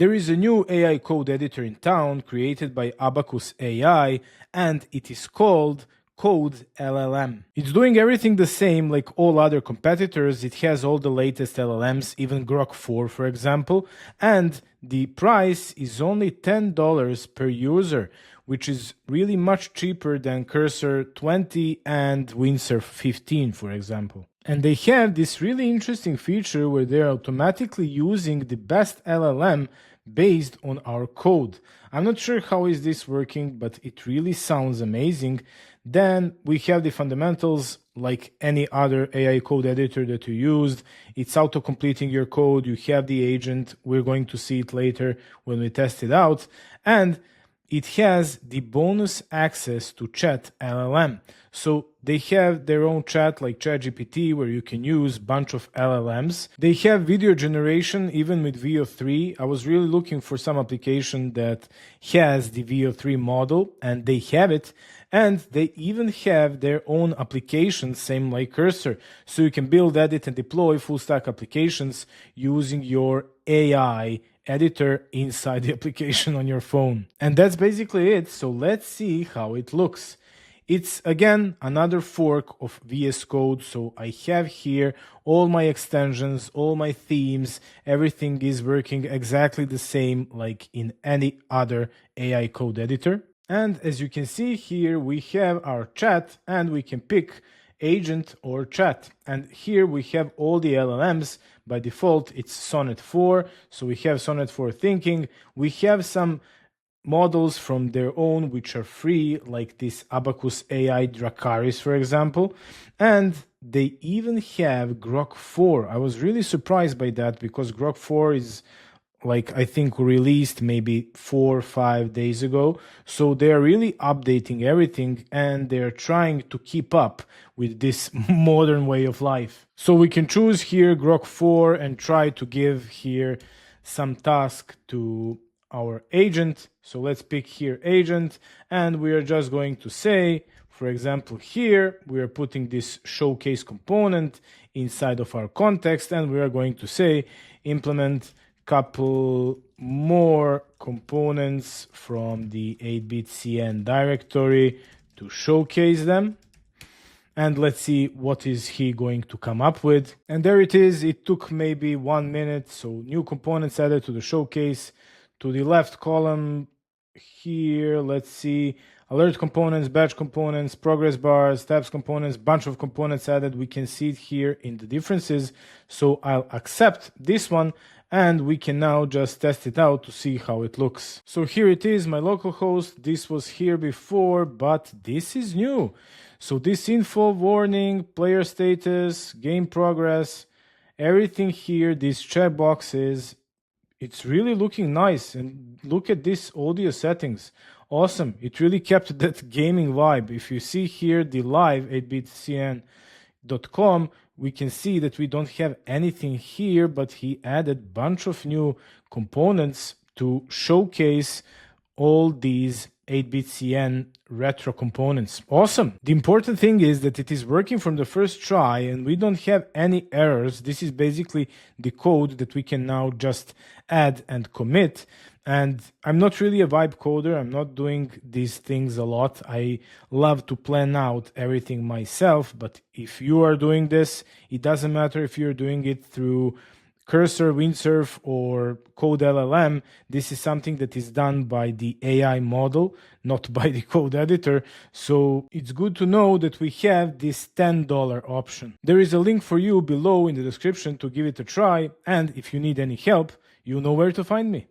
There is a new AI code editor in town created by Abacus AI, and it is called CodeLLM. It's doing everything the same like all other competitors. It has all the latest LLMs, even Grok 4, for example, and the price is only $10 per user, which is really much cheaper than Cursor 20 and Windsurf 15, for example. And they have this really interesting feature where they're automatically using the best LLM based on our code. I'm not sure how is this working, but it really sounds amazing. Then we have the fundamentals like any other AI code editor that you used. It's auto-completing your code. You have the agent. We're going to see it later when we test it out. And it has the bonus access to ChatLLM. So they have their own chat like ChatGPT where you can use a bunch of LLMs. They have video generation even with VO3. I was really looking for some application that has the VO3 model, and they have it. And they even have their own application, same like Cursor. So you can build, edit, and deploy full stack applications using your AI editor inside the application on your phone. And that's basically it. So let's see how it looks. It's again another fork of VS Code. So I have here all my extensions, all my themes, everything is working exactly the same like in any other AI code editor. And as you can see here, we have our chat and we can pick agent or chat. And here we have all the LLMs. By default, it's Sonnet 4. So we have Sonnet 4 Thinking. We have some models from their own, which are free, like this Abacus AI Dracaris, for example. And they even have Grok 4. I was really surprised by that because Grok 4 is like I think released maybe 4 or 5 days ago. So they are really updating everything and they're trying to keep up with this modern way of life. So we can choose here Grok 4 and try to give here some task to our agent. So let's pick here agent, and we are just going to say, for example, here we are putting this showcase component inside of our context, and we are going to say implement couple more components from the 8-bit CN directory to showcase them. And let's see what is he going to come up with. And there it is. It took maybe 1 minute. So new components added to the showcase. To the left column here, let's see, alert components, batch components, progress bars, tabs components, bunch of components added. We can see it here in the differences. So I'll accept this one. And we can now just test it out to see how it looks. So here it is, my local host. This was here before, but this is new. So this info, warning, player status, game progress, everything here, these checkboxes, it's really looking nice. And look at this audio settings. Awesome. It really kept that gaming vibe. If you see here the live 8bitcn.com, we can see that we don't have anything here, but he added a bunch of new components to showcase all these 8bitcn retro components. Awesome. The important thing is that it is working from the first try and we don't have any errors. This is basically the code that we can now just add and commit. And I'm not really a vibe coder. I'm not doing these things a lot. I love to plan out everything myself. But if you are doing this, it doesn't matter if you're doing it through Cursor, Windsurf, or CodeLLM. This is something that is done by the AI model, not by the code editor. So it's good to know that we have this $10 option. There is a link for you below in the description to give it a try. And if you need any help, you know where to find me.